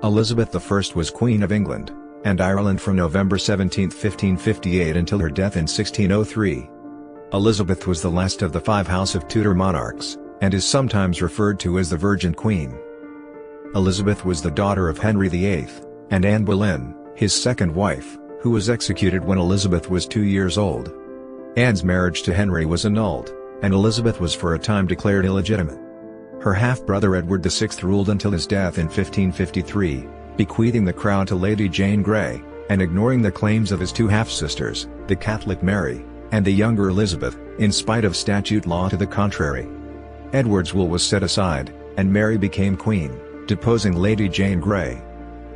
Elizabeth I was Queen of England and Ireland from November 17, 1558 until her death in 1603. Elizabeth was the last of the 5 House of Tudor monarchs, and is sometimes referred to as the Virgin Queen. Elizabeth was the daughter of Henry VIII, and Anne Boleyn, his second wife, who was executed when Elizabeth was 2 years old. Anne's marriage to Henry was annulled, and Elizabeth was for a time declared illegitimate. Her half-brother Edward VI ruled until his death in 1553, bequeathing the crown to Lady Jane Grey, and ignoring the claims of his 2 half-sisters, the Catholic Mary, and the younger Elizabeth, in spite of statute law to the contrary. Edward's will was set aside, and Mary became queen, deposing Lady Jane Grey.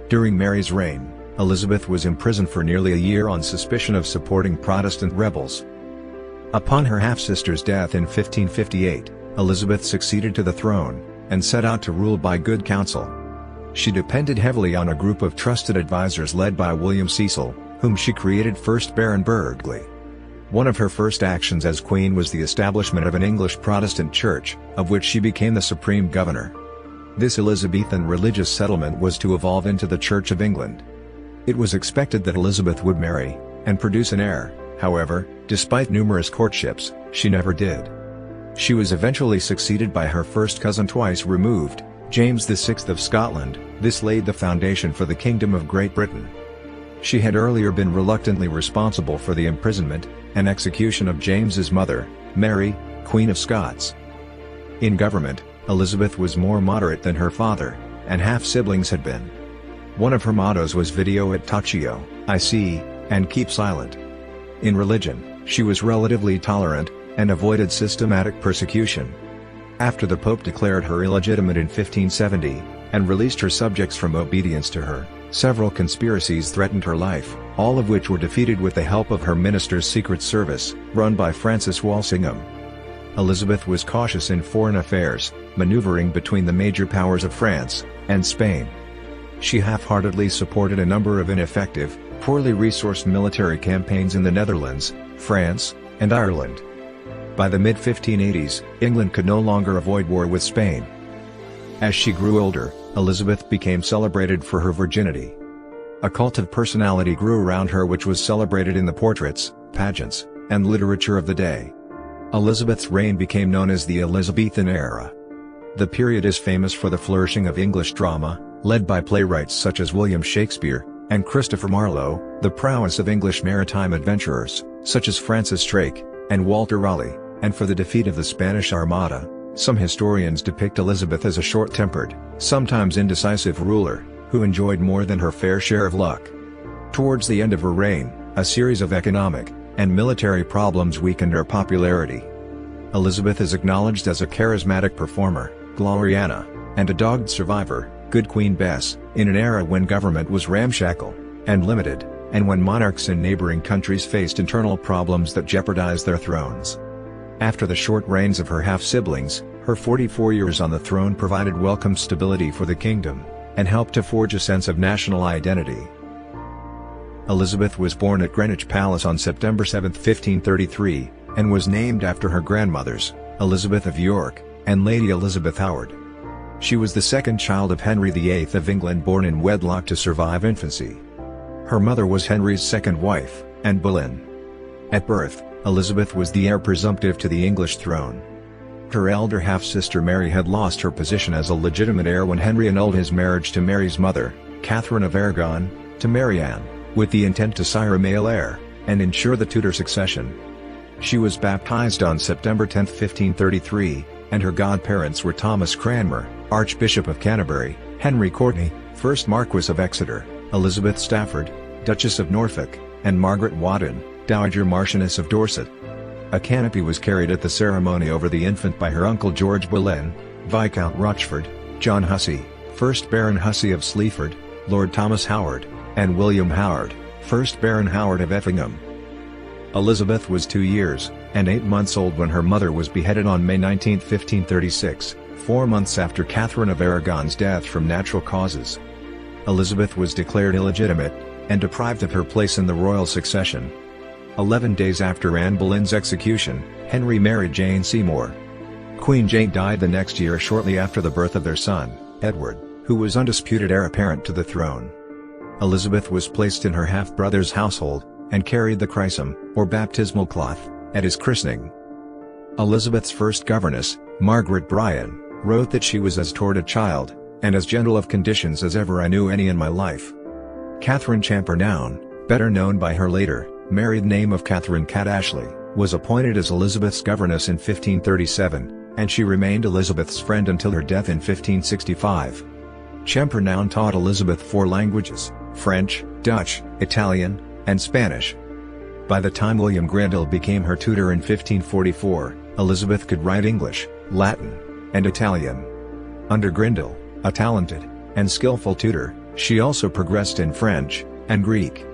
During Mary's reign, Elizabeth was imprisoned for nearly a year on suspicion of supporting Protestant rebels. Upon her half-sister's death in 1558, Elizabeth succeeded to the throne, and set out to rule by good counsel. She depended heavily on a group of trusted advisors led by William Cecil, whom she created first Baron Burghley. One of her first actions as queen was the establishment of an English Protestant church, of which she became the supreme governor. This Elizabethan religious settlement was to evolve into the Church of England. It was expected that Elizabeth would marry, and produce an heir. However, despite numerous courtships, she never did. She was eventually succeeded by her first cousin twice removed, James VI of Scotland. This laid the foundation for the Kingdom of Great Britain. She had earlier been reluctantly responsible for the imprisonment and execution of James's mother, Mary, Queen of Scots. In government, Elizabeth was more moderate than her father, and half-siblings had been. One of her mottos was Video et taccio, I see, and keep silent. In religion, she was relatively tolerant, and avoided systematic persecution. After the Pope declared her illegitimate in 1570, and released her subjects from obedience to her, several conspiracies threatened her life, all of which were defeated with the help of her minister's secret service, run by Francis Walsingham. Elizabeth was cautious in foreign affairs, maneuvering between the major powers of France and Spain. She half-heartedly supported a number of ineffective, poorly resourced military campaigns in the Netherlands, France, and Ireland. By the mid-1580s, England could no longer avoid war with Spain. As she grew older, Elizabeth became celebrated for her virginity. A cult of personality grew around her which was celebrated in the portraits, pageants, and literature of the day. Elizabeth's reign became known as the Elizabethan era. The period is famous for the flourishing of English drama, led by playwrights such as William Shakespeare and Christopher Marlowe, the prowess of English maritime adventurers, such as Francis Drake and Walter Raleigh, and for the defeat of the Spanish Armada. Some historians depict Elizabeth as a short-tempered, sometimes indecisive ruler, who enjoyed more than her fair share of luck. Towards the end of her reign, a series of economic and military problems weakened her popularity. Elizabeth is acknowledged as a charismatic performer, Gloriana, and a dogged survivor, Good Queen Bess, in an era when government was ramshackle and limited, and when monarchs in neighboring countries faced internal problems that jeopardized their thrones. After the short reigns of her half-siblings, her 44 years on the throne provided welcome stability for the kingdom, and helped to forge a sense of national identity. Elizabeth was born at Greenwich Palace on September 7, 1533, and was named after her grandmothers, Elizabeth of York, and Lady Elizabeth Howard. She was the second child of Henry VIII of England, born in wedlock to survive infancy. Her mother was Henry's second wife, Anne Boleyn. At birth, Elizabeth was the heir presumptive to the English throne. Her elder half-sister Mary had lost her position as a legitimate heir when Henry annulled his marriage to Mary's mother, Catherine of Aragon, to Mary Anne, with the intent to sire a male heir, and ensure the Tudor succession. She was baptized on September 10, 1533, and her godparents were Thomas Cranmer, Archbishop of Canterbury, Henry Courtenay, 1st Marquess of Exeter, Elizabeth Stafford, Duchess of Norfolk, and Margaret Wotton, Dowager Marchioness of Dorset. A canopy was carried at the ceremony over the infant by her uncle George Boleyn, Viscount Rochford, John Hussey, 1st Baron Hussey of Sleaford, Lord Thomas Howard, and William Howard, 1st Baron Howard of Effingham. Elizabeth was 2 years and 8 months old when her mother was beheaded on May 19, 1536, 4 months after Catherine of Aragon's death from natural causes. Elizabeth was declared illegitimate, and deprived of her place in the royal succession. 11 days after Anne Boleyn's execution, Henry married Jane Seymour. Queen Jane died the next year shortly after the birth of their son, Edward, who was undisputed heir apparent to the throne. Elizabeth was placed in her half-brother's household, and carried the chrism, or baptismal cloth, at his christening. Elizabeth's first governess, Margaret Bryan, wrote that she was as toward a child, and as gentle of conditions as ever I knew any in my life. Catherine Champernowne, better known by her later, married name of Catherine Cat Ashley, was appointed as Elizabeth's governess in 1537, and she remained Elizabeth's friend until her death in 1565. Champernowne taught Elizabeth 4 languages: French, Dutch, Italian, and Spanish. By the time William Grendel became her tutor in 1544, Elizabeth could write English, Latin, and Italian. Under Grendel, a talented and skillful tutor, she also progressed in French and Greek.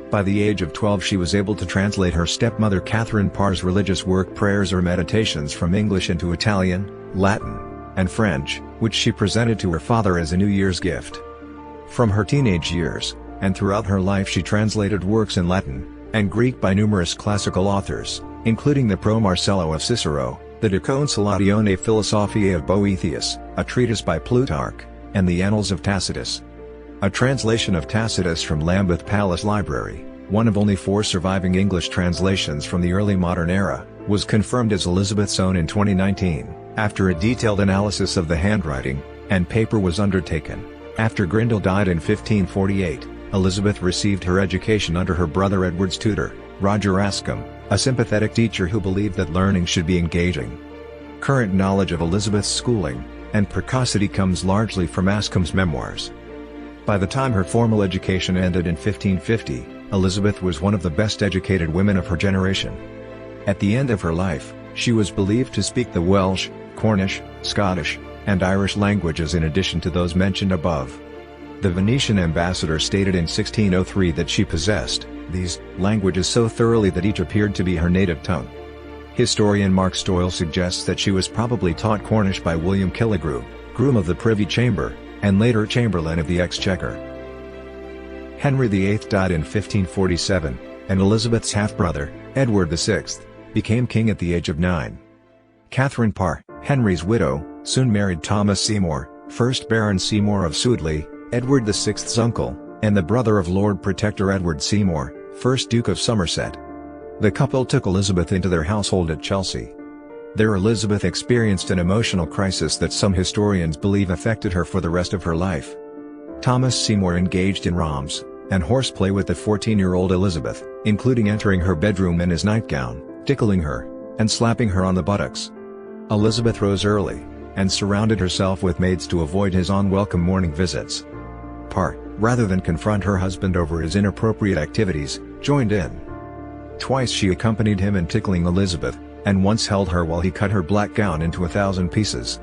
By the age of 12 she was able to translate her stepmother Catherine Parr's religious work Prayers or Meditations from English into Italian, Latin, and French, which she presented to her father as a New Year's gift. From her teenage years, and throughout her life she translated works in Latin and Greek by numerous classical authors, including the Pro Marcello of Cicero, the De Consolatione Philosophiae of Boethius, a treatise by Plutarch, and the Annals of Tacitus. A translation of Tacitus from Lambeth Palace Library, one of only 4 surviving English translations from the early modern era, was confirmed as Elizabeth's own in 2019, after a detailed analysis of the handwriting and paper was undertaken. After Grendel died in 1548, Elizabeth received her education under her brother Edward's tutor, Roger Ascham, a sympathetic teacher who believed that learning should be engaging. Current knowledge of Elizabeth's schooling and precocity comes largely from Ascham's memoirs. By the time her formal education ended in 1550, Elizabeth was one of the best educated women of her generation. At the end of her life, she was believed to speak the Welsh, Cornish, Scottish, and Irish languages in addition to those mentioned above. The Venetian ambassador stated in 1603 that she possessed these languages so thoroughly that each appeared to be her native tongue. Historian Mark Stoyle suggests that she was probably taught Cornish by William Killigrew, groom of the Privy Chamber, and later Chamberlain of the Exchequer. Henry VIII died in 1547, and Elizabeth's half-brother, Edward VI, became king at the age of 9. Catherine Parr, Henry's widow, soon married Thomas Seymour, 1st Baron Seymour of Sudeley, Edward VI's uncle, and the brother of Lord Protector Edward Seymour, 1st Duke of Somerset. The couple took Elizabeth into their household at Chelsea. There Elizabeth experienced an emotional crisis that some historians believe affected her for the rest of her life. Thomas Seymour engaged in romps and horseplay with the 14-year-old Elizabeth, including entering her bedroom in his nightgown, tickling her, and slapping her on the buttocks. Elizabeth rose early, and surrounded herself with maids to avoid his unwelcome morning visits. Parr, rather than confront her husband over his inappropriate activities, joined in. Twice she accompanied him in tickling Elizabeth, and once held her while he cut her black gown into 1,000 pieces.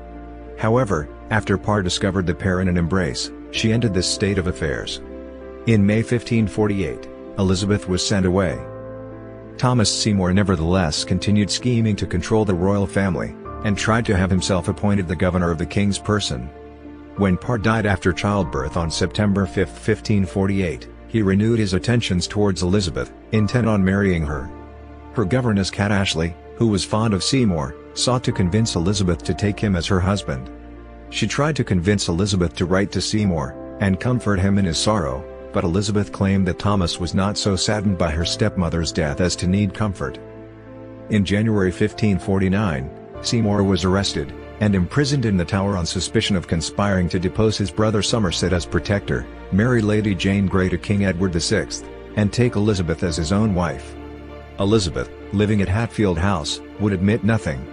However, after Parr discovered the pair in an embrace, she ended this state of affairs. In May 1548, Elizabeth was sent away. Thomas Seymour nevertheless continued scheming to control the royal family, and tried to have himself appointed the governor of the king's person. When Parr died after childbirth on September 5, 1548, he renewed his attentions towards Elizabeth, intent on marrying her. Her governess Cat Ashley, who was fond of Seymour, sought to convince Elizabeth to take him as her husband. She tried to convince Elizabeth to write to Seymour, and comfort him in his sorrow, but Elizabeth claimed that Thomas was not so saddened by her stepmother's death as to need comfort. In January 1549, Seymour was arrested, and imprisoned in the Tower on suspicion of conspiring to depose his brother Somerset as protector, marry Lady Jane Grey to King Edward VI, and take Elizabeth as his own wife. Elizabeth, living at Hatfield House, would admit nothing.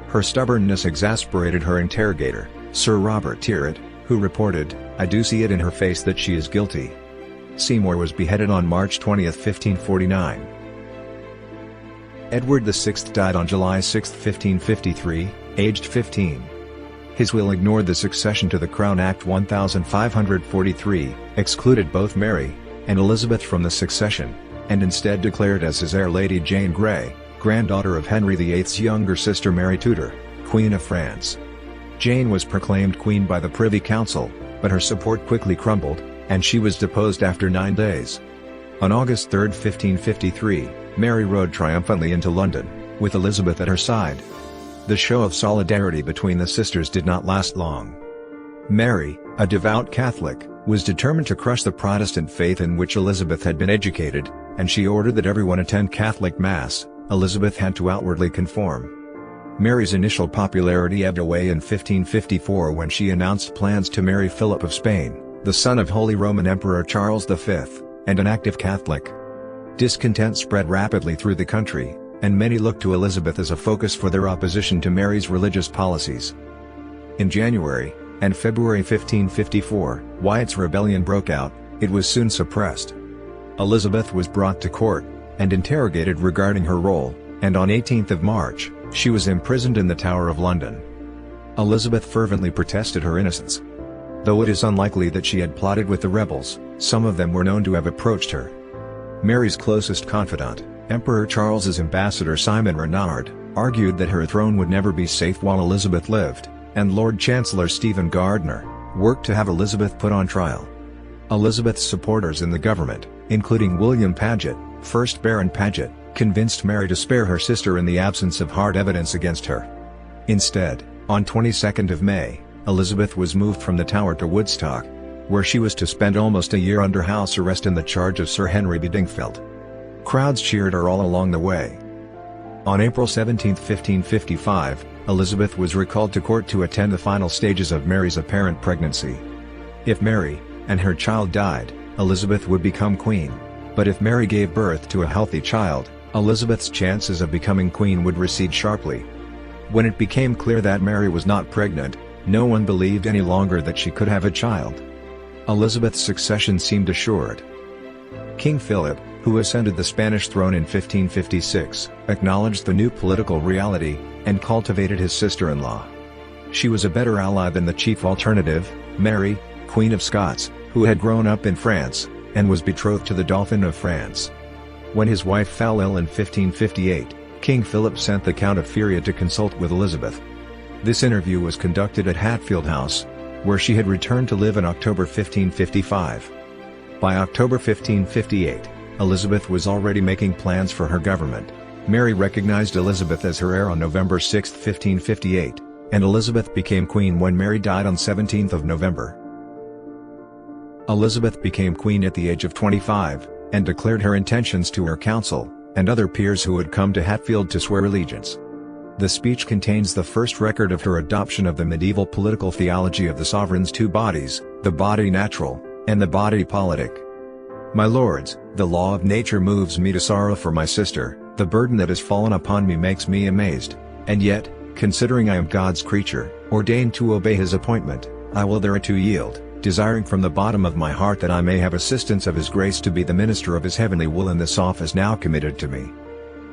Her stubbornness exasperated her interrogator, Sir Robert Tyrwhitt, who reported, "I do see it in her face that she is guilty." Seymour was beheaded on March 20, 1549. Edward VI died on July 6, 1553, aged 15. His will ignored the Succession to the Crown Act 1543, excluded both Mary and Elizabeth from the succession, and instead declared as his heir Lady Jane Grey, granddaughter of Henry VIII's younger sister Mary Tudor, Queen of France. Jane was proclaimed queen by the Privy Council, but her support quickly crumbled, and she was deposed after 9 days. On August 3, 1553, Mary rode triumphantly into London, with Elizabeth at her side. The show of solidarity between the sisters did not last long. Mary, a devout Catholic, was determined to crush the Protestant faith in which Elizabeth had been educated, and she ordered that everyone attend Catholic Mass. Elizabeth had to outwardly conform. Mary's initial popularity ebbed away in 1554 when she announced plans to marry Philip of Spain, the son of Holy Roman Emperor Charles V, and an active Catholic. Discontent spread rapidly through the country, and many looked to Elizabeth as a focus for their opposition to Mary's religious policies. In January and February 1554, Wyatt's rebellion broke out. It was soon suppressed. Elizabeth was brought to court and interrogated regarding her role, and on 18 March, she was imprisoned in the Tower of London. Elizabeth fervently protested her innocence. Though it is unlikely that she had plotted with the rebels, some of them were known to have approached her. Mary's closest confidant, Emperor Charles's ambassador Simon Renard, argued that her throne would never be safe while Elizabeth lived, and Lord Chancellor Stephen Gardiner worked to have Elizabeth put on trial. Elizabeth's supporters in the government, including William Paget, 1st Baron Paget, convinced Mary to spare her sister in the absence of hard evidence against her. Instead, on 22 May, Elizabeth was moved from the Tower to Woodstock, where she was to spend almost a year under house arrest in the charge of Sir Henry Bedingfield. Crowds cheered her all along the way. On April 17, 1555, Elizabeth was recalled to court to attend the final stages of Mary's apparent pregnancy. If Mary and her child died, Elizabeth would become queen, but if Mary gave birth to a healthy child, Elizabeth's chances of becoming queen would recede sharply. When it became clear that Mary was not pregnant, no one believed any longer that she could have a child. Elizabeth's succession seemed assured. King Philip, who ascended the Spanish throne in 1556, acknowledged the new political reality, and cultivated his sister-in-law. She was a better ally than the chief alternative, Mary, Queen of Scots, who had grown up in France, and was betrothed to the Dauphin of France. When his wife fell ill in 1558, King Philip sent the Count of Feria to consult with Elizabeth. This interview was conducted at Hatfield House, where she had returned to live in October 1555. By October 1558, Elizabeth was already making plans for her government. Mary recognized Elizabeth as her heir on November 6, 1558, and Elizabeth became queen when Mary died on 17 November. Elizabeth became queen at the age of 25, and declared her intentions to her council, and other peers who had come to Hatfield to swear allegiance. The speech contains the first record of her adoption of the medieval political theology of the sovereign's two bodies, the body natural, and the body politic. My lords, the law of nature moves me to sorrow for my sister, the burden that has fallen upon me makes me amazed, and yet, considering I am God's creature, ordained to obey his appointment, I will thereto yield, desiring from the bottom of my heart that I may have assistance of his grace to be the minister of his heavenly will in this office now committed to me.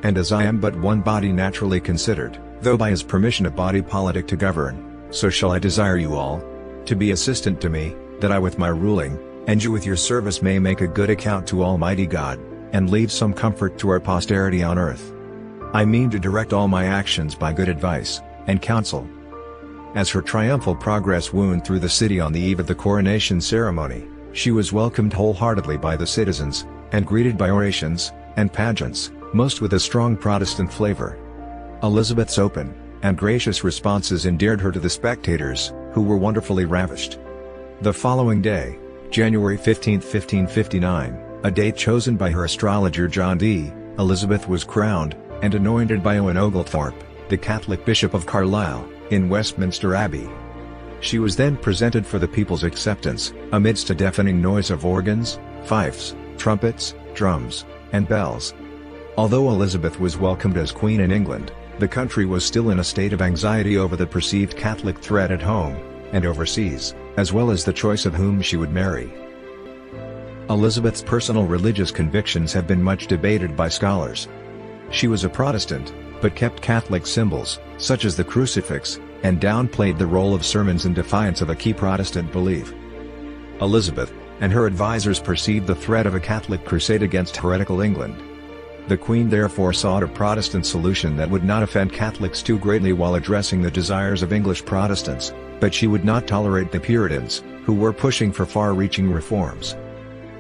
And as I am but one body naturally considered, though by his permission a body politic to govern, so shall I desire you all to be assistant to me, that I with my ruling, and you with your service may make a good account to Almighty God, and leave some comfort to our posterity on earth. I mean to direct all my actions by good advice and counsel. As her triumphal progress wound through the city on the eve of the coronation ceremony, she was welcomed wholeheartedly by the citizens, and greeted by orations and pageants, most with a strong Protestant flavor. Elizabeth's open and gracious responses endeared her to the spectators, who were wonderfully ravished. The following day, January 15, 1559, a date chosen by her astrologer John Dee, Elizabeth was crowned and anointed by Owen Oglethorpe, the Catholic Bishop of Carlisle, in Westminster Abbey. She was then presented for the people's acceptance, amidst a deafening noise of organs, fifes, trumpets, drums, and bells. Although Elizabeth was welcomed as Queen in England, the country was still in a state of anxiety over the perceived Catholic threat at home and overseas, as well as the choice of whom she would marry. Elizabeth's personal religious convictions have been much debated by scholars. She was a Protestant, but kept Catholic symbols, such as the crucifix, and downplayed the role of sermons in defiance of a key Protestant belief. Elizabeth and her advisors perceived the threat of a Catholic crusade against heretical England. The Queen therefore sought a Protestant solution that would not offend Catholics too greatly while addressing the desires of English Protestants, but she would not tolerate the Puritans, who were pushing for far-reaching reforms.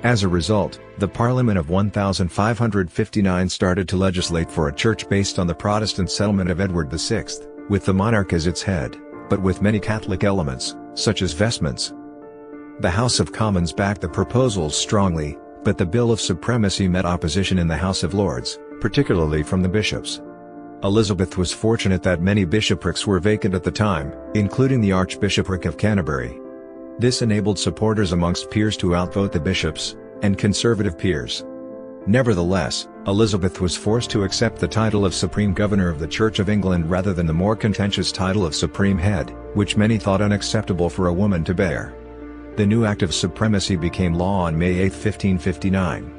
As a result, the Parliament of 1559 started to legislate for a church based on the Protestant settlement of Edward VI, with the monarch as its head, but with many Catholic elements, such as vestments. The House of Commons backed the proposals strongly, but the Bill of Supremacy met opposition in the House of Lords, particularly from the bishops. Elizabeth was fortunate that many bishoprics were vacant at the time, including the Archbishopric of Canterbury. This enabled supporters amongst peers to outvote the bishops, and conservative peers. Nevertheless, Elizabeth was forced to accept the title of Supreme Governor of the Church of England rather than the more contentious title of Supreme Head, which many thought unacceptable for a woman to bear. The new Act of Supremacy became law on May 8, 1559.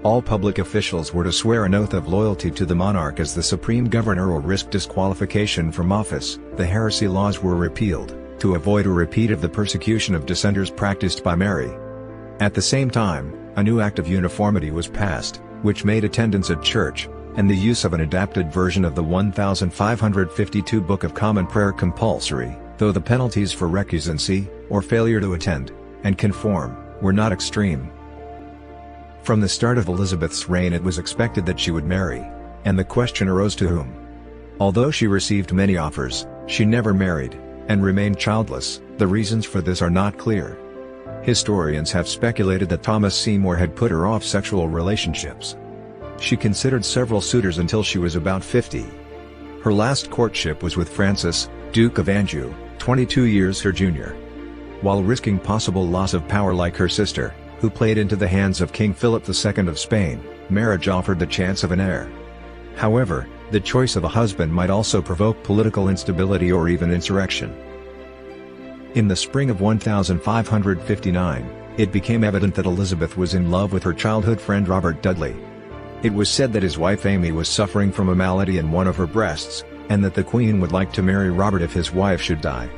All public officials were to swear an oath of loyalty to the monarch as the Supreme Governor or risk disqualification from office. The heresy laws were repealed, to avoid a repeat of the persecution of dissenters practiced by Mary. At the same time, a new Act of Uniformity was passed, which made attendance at church, and the use of an adapted version of the 1552 Book of Common Prayer compulsory, though the penalties for recusancy, or failure to attend, and conform, were not extreme. From the start of Elizabeth's reign it was expected that she would marry, and the question arose to whom. Although she received many offers, she never married, and remained childless. The reasons for this are not clear. Historians have speculated that Thomas Seymour had put her off sexual relationships. She considered several suitors until she was about 50. Her last courtship was with Francis, Duke of Anjou, 22 years her junior. While risking possible loss of power like her sister, who played into the hands of King Philip II of Spain, marriage offered the chance of an heir. However, the choice of a husband might also provoke political instability or even insurrection. In the spring of 1559, it became evident that Elizabeth was in love with her childhood friend Robert Dudley. It was said that his wife Amy was suffering from a malady in one of her breasts, and that the Queen would like to marry Robert if his wife should die.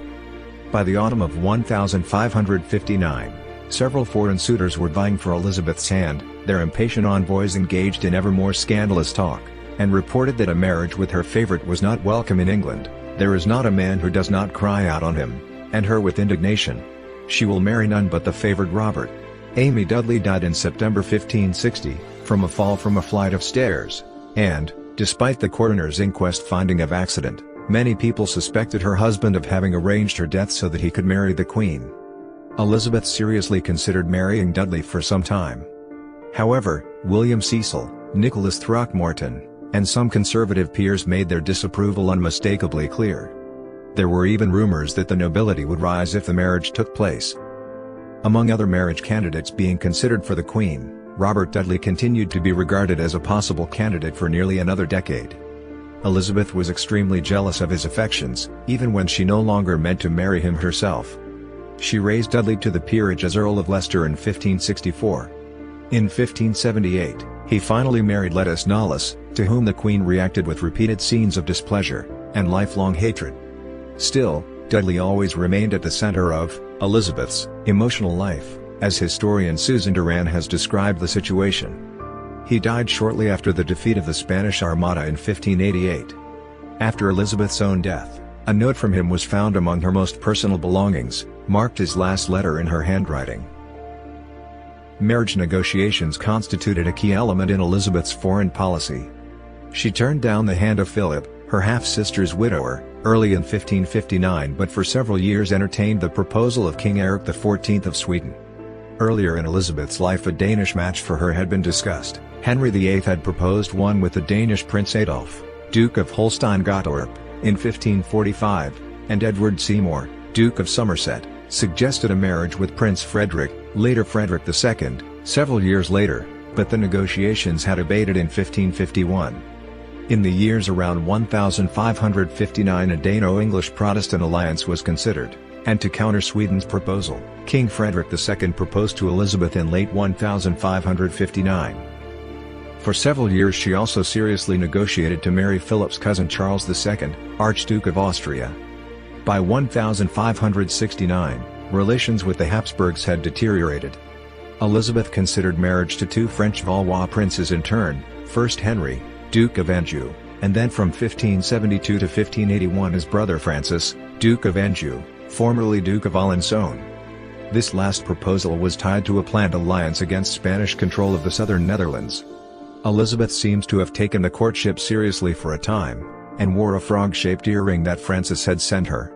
By the autumn of 1559, several foreign suitors were vying for Elizabeth's hand. Their impatient envoys engaged in ever more scandalous talk, and reported that a marriage with her favorite was not welcome in England. There is not a man who does not cry out on him, and her with indignation. She will marry none but the favored Robert. Amy Dudley died in September 1560, from a fall from a flight of stairs, and, despite the coroner's inquest finding of accident, many people suspected her husband of having arranged her death so that he could marry the Queen. Elizabeth seriously considered marrying Dudley for some time. However, William Cecil, Nicholas Throckmorton, and some conservative peers made their disapproval unmistakably clear. There were even rumors that the nobility would rise if the marriage took place. Among other marriage candidates being considered for the Queen, Robert Dudley continued to be regarded as a possible candidate for nearly another decade. Elizabeth was extremely jealous of his affections, even when she no longer meant to marry him herself. She raised Dudley to the peerage as Earl of Leicester in 1564. In 1578, he finally married Lettice Knollys, to whom the Queen reacted with repeated scenes of displeasure, and lifelong hatred. Still, Dudley always remained at the center of Elizabeth's emotional life, as historian Susan Duran has described the situation. He died shortly after the defeat of the Spanish Armada in 1588. After Elizabeth's own death, a note from him was found among her most personal belongings, marked his last letter in her handwriting. Marriage negotiations constituted a key element in Elizabeth's foreign policy. She turned down the hand of Philip, her half-sister's widower, early in 1559 but for several years entertained the proposal of King Eric XIV of Sweden. Earlier in Elizabeth's life a Danish match for her had been discussed. Henry VIII had proposed one with the Danish Prince Adolf, Duke of Holstein-Gottorp, in 1545, and Edward Seymour, Duke of Somerset, suggested a marriage with Prince Frederick, later Frederick II, several years later, but the negotiations had abated in 1551. In the years around 1559 a Dano-English Protestant alliance was considered, and to counter Sweden's proposal, King Frederick II proposed to Elizabeth in late 1559. For several years she also seriously negotiated to marry Philip's cousin Charles II, Archduke of Austria. By 1569, relations with the Habsburgs had deteriorated. Elizabeth considered marriage to two French Valois princes in turn, first Henry, Duke of Anjou, and then from 1572 to 1581 his brother Francis, Duke of Anjou, formerly Duke of Alençon. This last proposal was tied to a planned alliance against Spanish control of the southern Netherlands. Elizabeth seems to have taken the courtship seriously for a time, and wore a frog-shaped earring that Francis had sent her.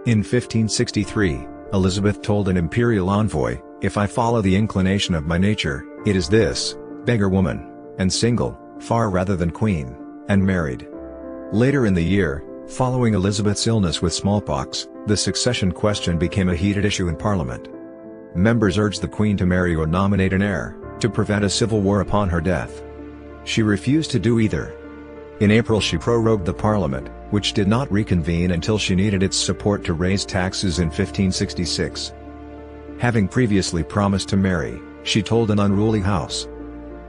In 1563, Elizabeth told an imperial envoy, "If I follow the inclination of my nature, it is this, beggar woman, and single, far rather than queen," and married. Later in the year, following Elizabeth's illness with smallpox, the succession question became a heated issue in Parliament. Members urged the Queen to marry or nominate an heir, to prevent a civil war upon her death. She refused to do either. In April she prorogued the Parliament, which did not reconvene until she needed its support to raise taxes in 1566. Having previously promised to marry, she told an unruly house,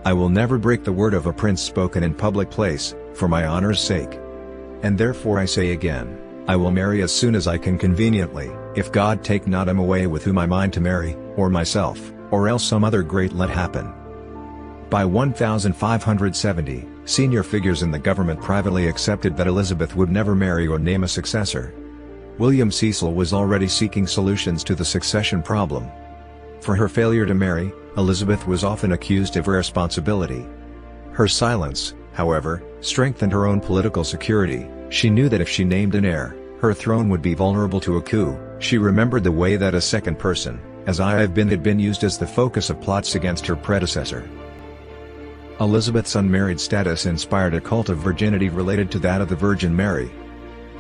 "I will never break the word of a prince spoken in public place, for my honor's sake. And therefore I say again, I will marry as soon as I can conveniently, if God take not him away with whom I mind to marry, or myself, or else some other great let happen." By 1570, senior figures in the government privately accepted that Elizabeth would never marry or name a successor. William Cecil was already seeking solutions to the succession problem. For her failure to marry, Elizabeth was often accused of irresponsibility. Her silence, however, strengthened her own political security. She knew that if she named an heir, her throne would be vulnerable to a coup. She remembered the way that a second person, as I have been, had been used as the focus of plots against her predecessor. Elizabeth's unmarried status inspired a cult of virginity related to that of the Virgin Mary.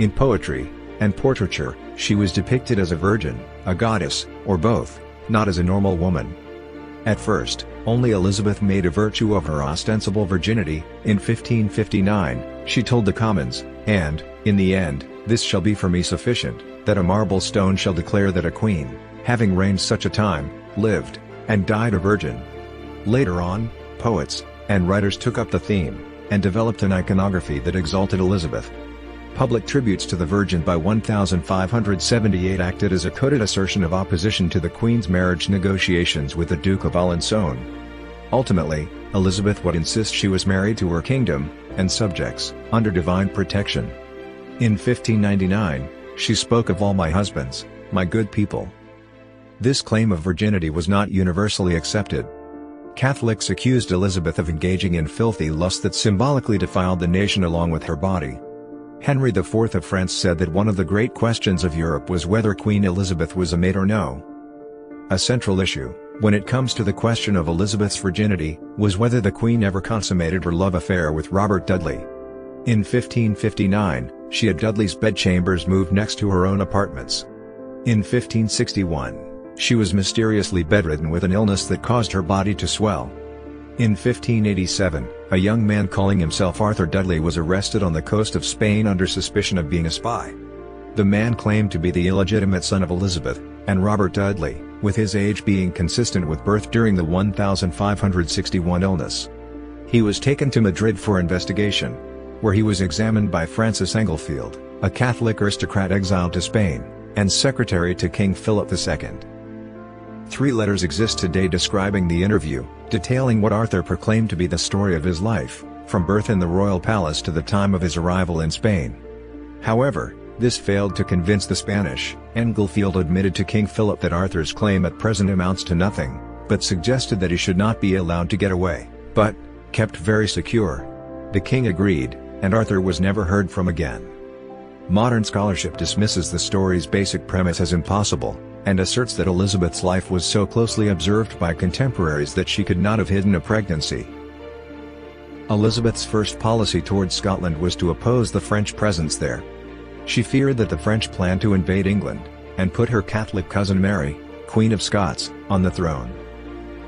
In poetry and portraiture, she was depicted as a virgin, a goddess, or both, not as a normal woman. At first, only Elizabeth made a virtue of her ostensible virginity. In 1559, she told the Commons, "And, in the end, this shall be for me sufficient, that a marble stone shall declare that a queen, having reigned such a time, lived, and died a virgin." Later on, poets and writers took up the theme, and developed an iconography that exalted Elizabeth. Public tributes to the Virgin by 1578 acted as a coded assertion of opposition to the Queen's marriage negotiations with the Duke of Alençon. Ultimately, Elizabeth would insist she was married to her kingdom and subjects, under divine protection. In 1599, she spoke of "all my husbands, my good people." This claim of virginity was not universally accepted. Catholics accused Elizabeth of engaging in filthy lust that symbolically defiled the nation along with her body. Henry IV of France said that one of the great questions of Europe was whether Queen Elizabeth was a maid or no. A central issue, when it comes to the question of Elizabeth's virginity, was whether the Queen ever consummated her love affair with Robert Dudley. In 1559, she had Dudley's bedchambers moved next to her own apartments. In 1561, she was mysteriously bedridden with an illness that caused her body to swell. In 1587, a young man calling himself Arthur Dudley was arrested on the coast of Spain under suspicion of being a spy. The man claimed to be the illegitimate son of Elizabeth, and Robert Dudley, with his age being consistent with birth during the 1561 illness. He was taken to Madrid for investigation, where he was examined by Francis Englefield, a Catholic aristocrat exiled to Spain, and secretary to King Philip II. 3 letters exist today describing the interview, detailing what Arthur proclaimed to be the story of his life, from birth in the royal palace to the time of his arrival in Spain. However, this failed to convince the Spanish. Englefield admitted to King Philip that Arthur's claim at present amounts to nothing, but suggested that he should not be allowed to get away, but kept very secure. The king agreed, and Arthur was never heard from again. Modern scholarship dismisses the story's basic premise as impossible, and asserts that Elizabeth's life was so closely observed by contemporaries that she could not have hidden a pregnancy. Elizabeth's first policy towards Scotland was to oppose the French presence there. She feared that the French planned to invade England, and put her Catholic cousin Mary, Queen of Scots, on the throne.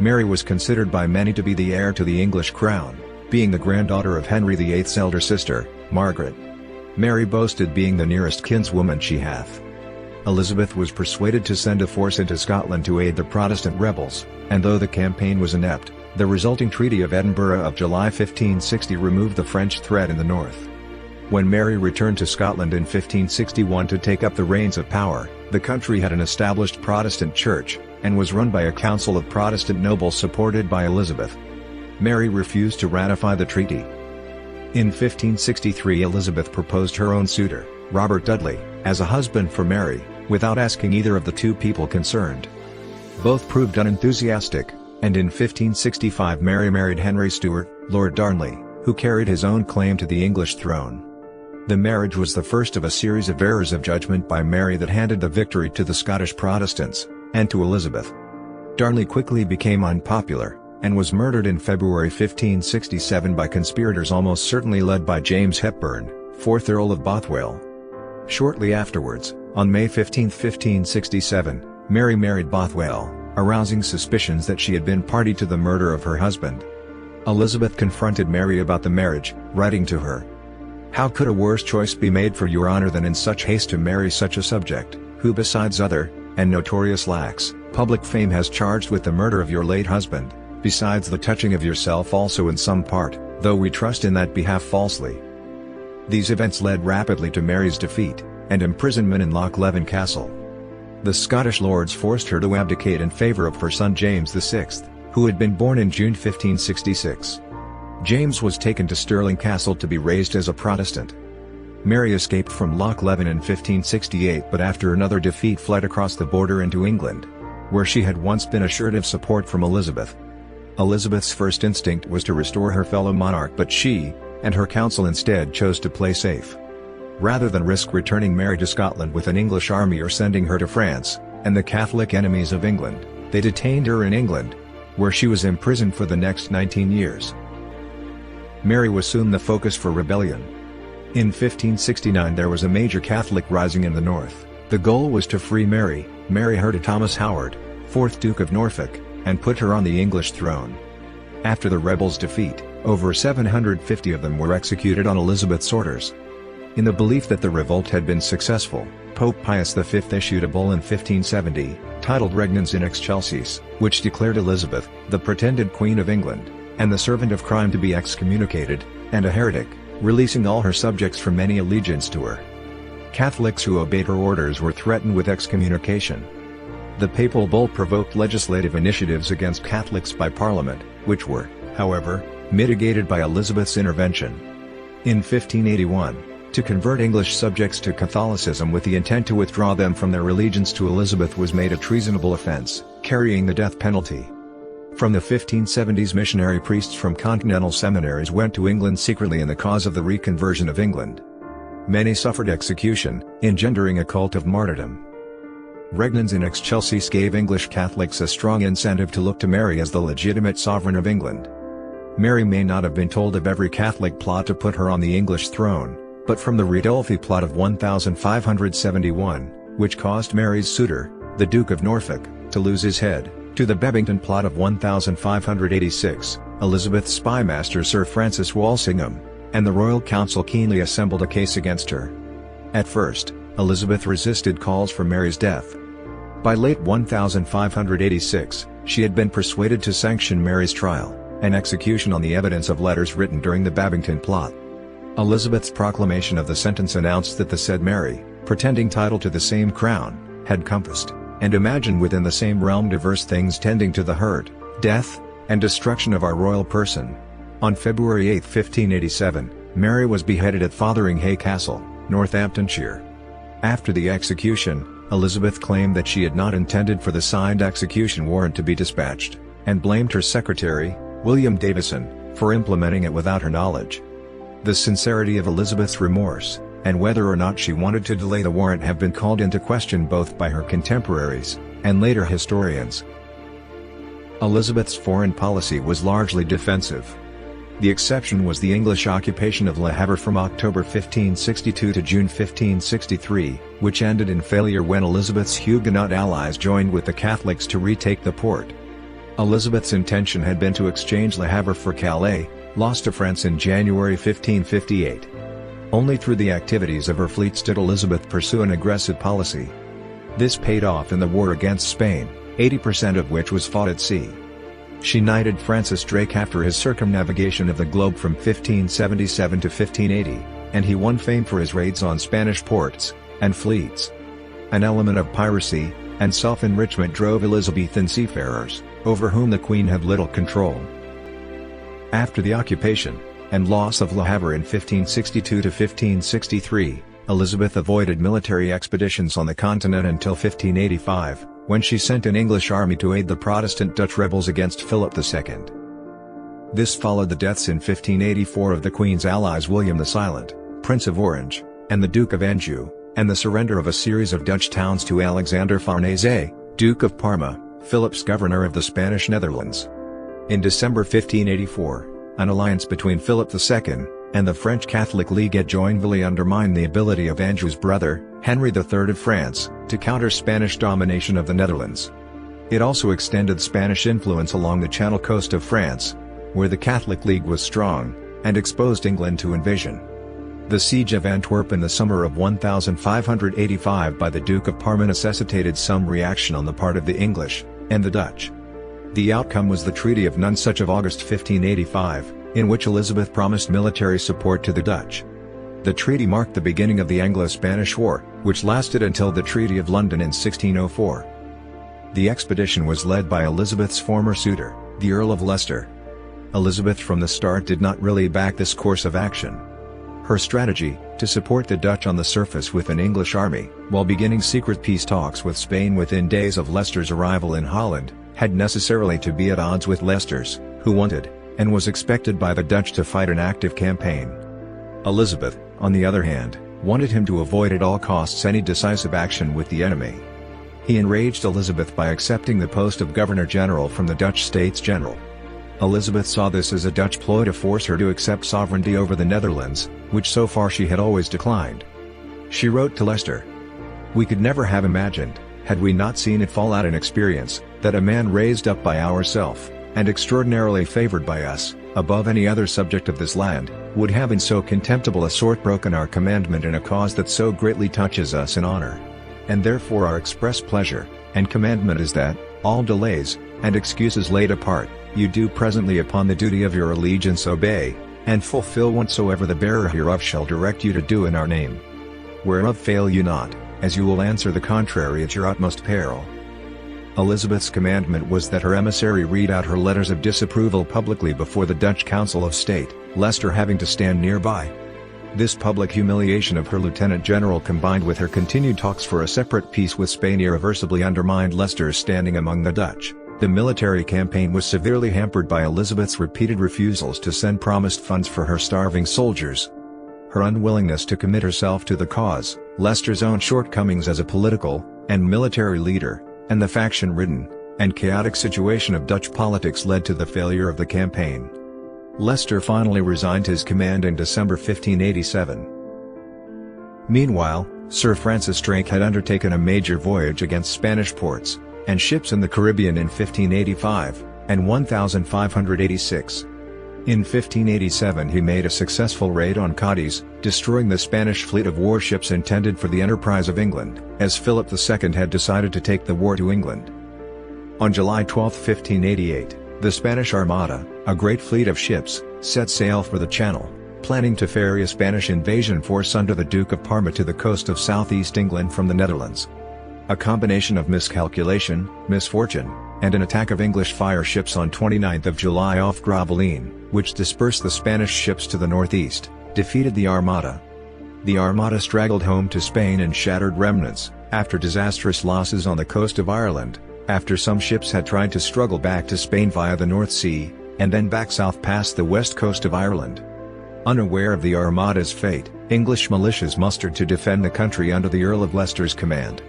Mary was considered by many to be the heir to the English crown, being the granddaughter of Henry VIII's elder sister, Margaret. Mary boasted being the nearest kinswoman she hath. Elizabeth was persuaded to send a force into Scotland to aid the Protestant rebels, and though the campaign was inept, the resulting Treaty of Edinburgh of July 1560 removed the French threat in the north. When Mary returned to Scotland in 1561 to take up the reins of power, the country had an established Protestant church, and was run by a council of Protestant nobles supported by Elizabeth. Mary refused to ratify the treaty. In 1563 Elizabeth proposed her own suitor, Robert Dudley, as a husband for Mary, without asking either of the two people concerned. Both proved unenthusiastic, and in 1565 Mary married Henry Stuart, Lord Darnley, who carried his own claim to the English throne. The marriage was the first of a series of errors of judgment by Mary that handed the victory to the Scottish Protestants, and to Elizabeth. Darnley quickly became unpopular, and was murdered in February 1567 by conspirators almost certainly led by James Hepburn, 4th Earl of Bothwell. Shortly afterwards, on May 15, 1567, Mary married Bothwell, arousing suspicions that she had been party to the murder of her husband. Elizabeth confronted Mary about the marriage, writing to her, "How could a worse choice be made for your honor than in such haste to marry such a subject, who besides other, and notorious lacks, public fame has charged with the murder of your late husband, besides the touching of yourself also in some part, though we trust in that behalf falsely." These events led rapidly to Mary's defeat, and imprisonment in Loch Leven Castle. The Scottish lords forced her to abdicate in favour of her son James VI, who had been born in June 1566. James was taken to Stirling Castle to be raised as a Protestant. Mary escaped from Loch Leven in 1568 but after another defeat fled across the border into England, where she had once been assured of support from Elizabeth. Elizabeth's first instinct was to restore her fellow monarch, but she, and her council instead chose to play safe. Rather than risk returning Mary to Scotland with an English army or sending her to France, and the Catholic enemies of England, they detained her in England, where she was imprisoned for the next 19 years. Mary was soon the focus for rebellion. In 1569 there was a major Catholic rising in the north. The goal was to free Mary, marry her to Thomas Howard, 4th Duke of Norfolk, and put her on the English throne. After the rebels' defeat, over 750 of them were executed on Elizabeth's orders. In the belief that the revolt had been successful, Pope Pius V issued a bull in 1570, titled Regnans in Excelsis, which declared Elizabeth, the pretended Queen of England, and the servant of crime to be excommunicated, and a heretic, releasing all her subjects from any allegiance to her. Catholics who obeyed her orders were threatened with excommunication. The papal bull provoked legislative initiatives against Catholics by Parliament, which were, however, mitigated by Elizabeth's intervention. In 1581, to convert English subjects to Catholicism with the intent to withdraw them from their allegiance to Elizabeth was made a treasonable offence, carrying the death penalty. From the 1570s, missionary priests from continental seminaries went to England secretly in the cause of the reconversion of England. Many suffered execution, engendering a cult of martyrdom. Regnans in Excelsis gave English Catholics a strong incentive to look to Mary as the legitimate sovereign of England. Mary may not have been told of every Catholic plot to put her on the English throne, but from the Ridolfi plot of 1571, which caused Mary's suitor, the Duke of Norfolk, to lose his head, to the Bebington plot of 1586, Elizabeth's spymaster Sir Francis Walsingham, and the Royal Council keenly assembled a case against her. At first, Elizabeth resisted calls for Mary's death. By late 1586, she had been persuaded to sanction Mary's trial, and execution on the evidence of letters written during the Babington plot. Elizabeth's proclamation of the sentence announced that the said Mary, pretending title to the same crown, had compassed, and imagined within the same realm diverse things tending to the hurt, death, and destruction of our royal person. On February 8, 1587, Mary was beheaded at Fotheringhay Castle, Northamptonshire. After the execution, Elizabeth claimed that she had not intended for the signed execution warrant to be dispatched, and blamed her secretary, William Davison, for implementing it without her knowledge. The sincerity of Elizabeth's remorse, and whether or not she wanted to delay the warrant, have been called into question both by her contemporaries, and later historians. Elizabeth's foreign policy was largely defensive. The exception was the English occupation of Le Havre from October 1562 to June 1563, which ended in failure when Elizabeth's Huguenot allies joined with the Catholics to retake the port. Elizabeth's intention had been to exchange Le Havre for Calais, lost to France in January 1558. Only through the activities of her fleets did Elizabeth pursue an aggressive policy. This paid off in the war against Spain, 80% of which was fought at sea. She knighted Francis Drake after his circumnavigation of the globe from 1577 to 1580, and he won fame for his raids on Spanish ports and fleets. An element of piracy and self-enrichment drove Elizabethan seafarers, over whom the Queen had little control. After the occupation and loss of Le Havre in 1562 to 1563, Elizabeth avoided military expeditions on the continent until 1585, when she sent an English army to aid the Protestant Dutch rebels against Philip II. This followed the deaths in 1584 of the Queen's allies William the Silent, Prince of Orange, and the Duke of Anjou, and the surrender of a series of Dutch towns to Alexander Farnese, Duke of Parma, Philip's governor of the Spanish Netherlands. In December 1584, an alliance between Philip II and the French Catholic League at Joinville undermined the ability of Anjou's brother, Henry III of France, to counter Spanish domination of the Netherlands. It also extended Spanish influence along the Channel coast of France, where the Catholic League was strong, and exposed England to invasion. The siege of Antwerp in the summer of 1585 by the Duke of Parma necessitated some reaction on the part of the English and the Dutch. The outcome was the Treaty of Nonsuch of August 1585, in which Elizabeth promised military support to the Dutch. The treaty marked the beginning of the Anglo-Spanish War, which lasted until the Treaty of London in 1604. The expedition was led by Elizabeth's former suitor, the Earl of Leicester. Elizabeth from the start did not really back this course of action. Her strategy, to support the Dutch on the surface with an English army, while beginning secret peace talks with Spain within days of Leicester's arrival in Holland, had necessarily to be at odds with Leicester's, who wanted, and was expected by the Dutch to fight an active campaign. Elizabeth, on the other hand, wanted him to avoid at all costs any decisive action with the enemy. He enraged Elizabeth by accepting the post of Governor-General from the Dutch States General. Elizabeth saw this as a Dutch ploy to force her to accept sovereignty over the Netherlands, which so far she had always declined. She wrote to Leicester, "We could never have imagined, had we not seen it fall out in experience, that a man raised up by ourself, and extraordinarily favoured by us, above any other subject of this land, would have in so contemptible a sort broken our commandment in a cause that so greatly touches us in honour. And therefore our express pleasure, and commandment is that, all delays, and excuses laid apart, you do presently upon the duty of your allegiance obey, and fulfill whatsoever the bearer hereof shall direct you to do in our name. Whereof fail you not, as you will answer the contrary at your utmost peril." Elizabeth's commandment was that her emissary read out her letters of disapproval publicly before the Dutch Council of State, Leicester having to stand nearby. This public humiliation of her lieutenant general combined with her continued talks for a separate peace with Spain irreversibly undermined Leicester's standing among the Dutch. The military campaign was severely hampered by Elizabeth's repeated refusals to send promised funds for her starving soldiers. Her unwillingness to commit herself to the cause, Leicester's own shortcomings as a political and military leader, and the faction-ridden and chaotic situation of Dutch politics led to the failure of the campaign. Leicester finally resigned his command in December 1587. Meanwhile, Sir Francis Drake had undertaken a major voyage against Spanish ports and ships in the Caribbean in 1585 and 1586. In 1587 he made a successful raid on Cadiz, destroying the Spanish fleet of warships intended for the enterprise of England, as Philip II had decided to take the war to England. On July 12, 1588, the Spanish Armada, a great fleet of ships, set sail for the Channel, planning to ferry a Spanish invasion force under the Duke of Parma to the coast of southeast England from the Netherlands. A combination of miscalculation, misfortune, and an attack of English fire ships on 29 July off Boleyn, which dispersed the Spanish ships to the northeast, defeated the Armada. The Armada straggled home to Spain in shattered remnants, after disastrous losses on the coast of Ireland, after some ships had tried to struggle back to Spain via the North Sea, and then back south past the west coast of Ireland. Unaware of the Armada's fate, English militias mustered to defend the country under the Earl of Leicester's command.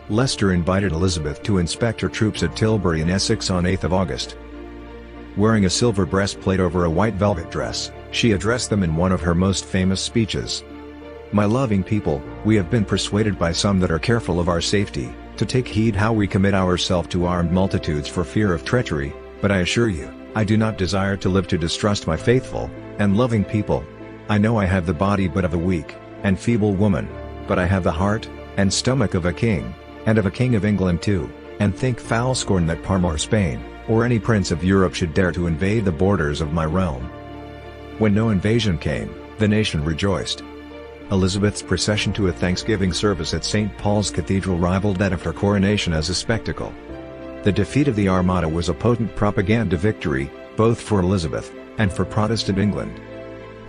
Leicester invited Elizabeth to inspect her troops at Tilbury in Essex on 8 August. Wearing a silver breastplate over a white velvet dress, she addressed them in one of her most famous speeches. "My loving people, we have been persuaded by some that are careful of our safety, to take heed how we commit ourselves to armed multitudes for fear of treachery, but I assure you, I do not desire to live to distrust my faithful and loving people. I know I have the body but of a weak and feeble woman, but I have the heart and stomach of a king, and of a king of England too, and think foul scorn that Parma or Spain, or any prince of Europe should dare to invade the borders of my realm." When no invasion came, the nation rejoiced. Elizabeth's procession to a Thanksgiving service at St. Paul's Cathedral rivaled that of her coronation as a spectacle. The defeat of the Armada was a potent propaganda victory, both for Elizabeth and for Protestant England.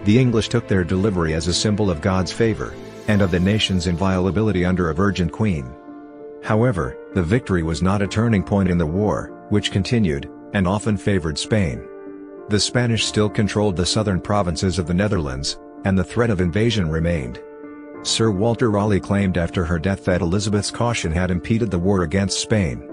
The English took their delivery as a symbol of God's favour, and of the nation's inviolability under a virgin queen. However, the victory was not a turning point in the war, which continued, and often favoured Spain. The Spanish still controlled the southern provinces of the Netherlands, and the threat of invasion remained. Sir Walter Raleigh claimed after her death that Elizabeth's caution had impeded the war against Spain.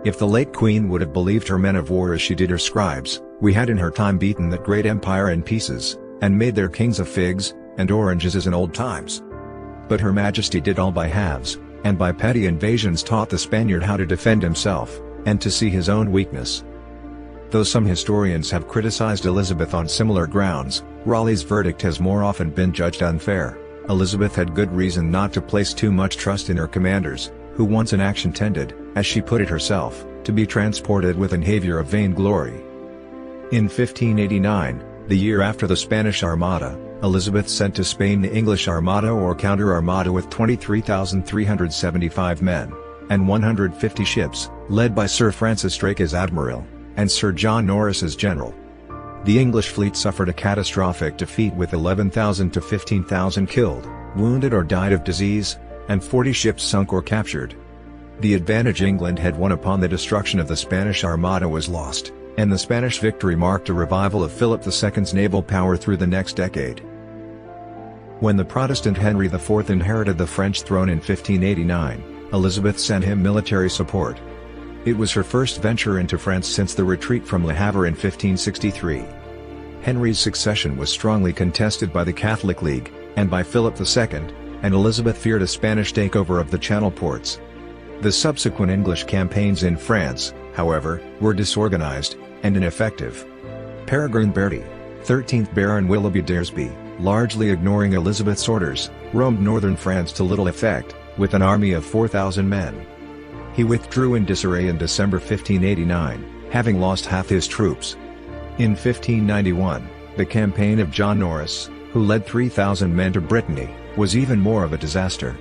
If the late Queen would have believed her men of war as she did her scribes, we had in her time beaten that great empire in pieces, and made their kings of figs and oranges as in old times. But Her Majesty did all by halves, and by petty invasions taught the Spaniard how to defend himself, and to see his own weakness. Though some historians have criticized Elizabeth on similar grounds, Raleigh's verdict has more often been judged unfair. Elizabeth had good reason not to place too much trust in her commanders, who once in action tended, as she put it herself, to be transported with an behavior of vainglory. In 1589, the year after the Spanish Armada, Elizabeth sent to Spain the English Armada or Counter Armada with 23,375 men, and 150 ships, led by Sir Francis Drake as admiral, and Sir John Norris as general. The English fleet suffered a catastrophic defeat with 11,000 to 15,000 killed, wounded or died of disease, and 40 ships sunk or captured. The advantage England had won upon the destruction of the Spanish Armada was lost, and the Spanish victory marked a revival of Philip II's naval power through the next decade. When the Protestant Henry IV inherited the French throne in 1589, Elizabeth sent him military support. It was her first venture into France since the retreat from Le Havre in 1563. Henry's succession was strongly contested by the Catholic League, and by Philip II, and Elizabeth feared a Spanish takeover of the Channel ports. The subsequent English campaigns in France, however, were disorganized, and ineffective. Peregrine Bertie, 13th Baron Willoughby Daresby, largely ignoring Elizabeth's orders, roamed northern France to little effect, with an army of 4,000 men. He withdrew in disarray in December 1589, having lost half his troops. In 1591, the campaign of John Norris, who led 3,000 men to Brittany, was even more of a disaster.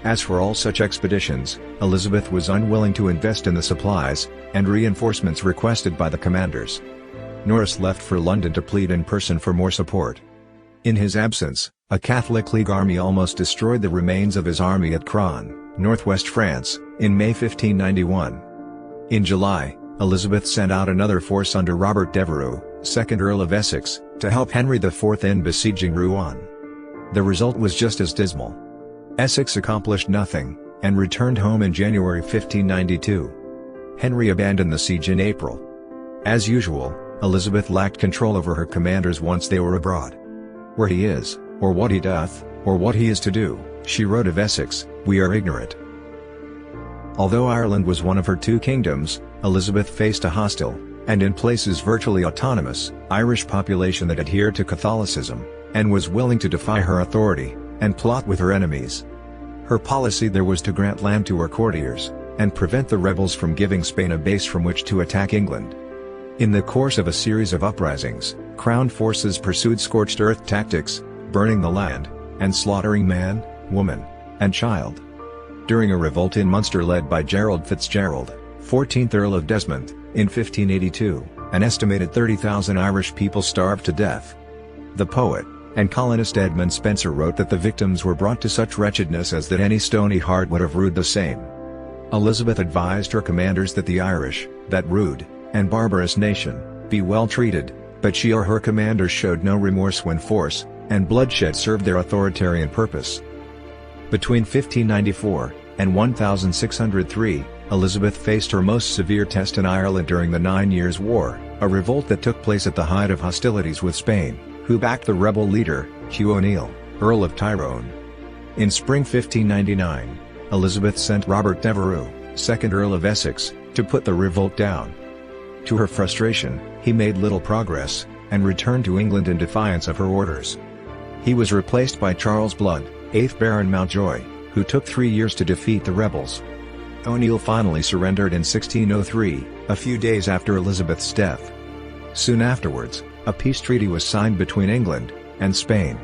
As for all such expeditions, Elizabeth was unwilling to invest in the supplies and reinforcements requested by the commanders. Norris left for London to plead in person for more support. In his absence, a Catholic League army almost destroyed the remains of his army at Cron, northwest France, in May 1591. In July, Elizabeth sent out another force under Robert Devereux, 2nd Earl of Essex, to help Henry IV in besieging Rouen. The result was just as dismal. Essex accomplished nothing, and returned home in January 1592. Henry abandoned the siege in April. As usual, Elizabeth lacked control over her commanders once they were abroad. "Where he is, or what he doth, or what he is to do," she wrote of Essex, "we are ignorant." Although Ireland was one of her two kingdoms, Elizabeth faced a hostile, and in places virtually autonomous, Irish population that adhered to Catholicism, and was willing to defy her authority, and plot with her enemies. Her policy there was to grant land to her courtiers, and prevent the rebels from giving Spain a base from which to attack England. In the course of a series of uprisings, Crown forces pursued scorched earth tactics, burning the land, and slaughtering man, woman, and child. During a revolt in Munster led by Gerald Fitzgerald, 14th Earl of Desmond, in 1582, an estimated 30,000 Irish people starved to death. The poet and colonist Edmund Spenser wrote that the victims were brought to such wretchedness as that any stony heart would have rued the same. Elizabeth advised her commanders that the Irish, that rude and barbarous nation, be well treated, but she or her commanders showed no remorse when force and bloodshed served their authoritarian purpose. Between 1594 and 1603, Elizabeth faced her most severe test in Ireland during the 9 Years' War, a revolt that took place at the height of hostilities with Spain, who backed the rebel leader, Hugh O'Neill, Earl of Tyrone. In spring 1599, Elizabeth sent Robert Devereux, 2nd Earl of Essex, to put the revolt down. To her frustration, he made little progress, and returned to England in defiance of her orders. He was replaced by Charles Blood, 8th Baron Mountjoy, who took 3 years to defeat the rebels. O'Neill finally surrendered in 1603, a few days after Elizabeth's death. Soon afterwards, a peace treaty was signed between England and Spain.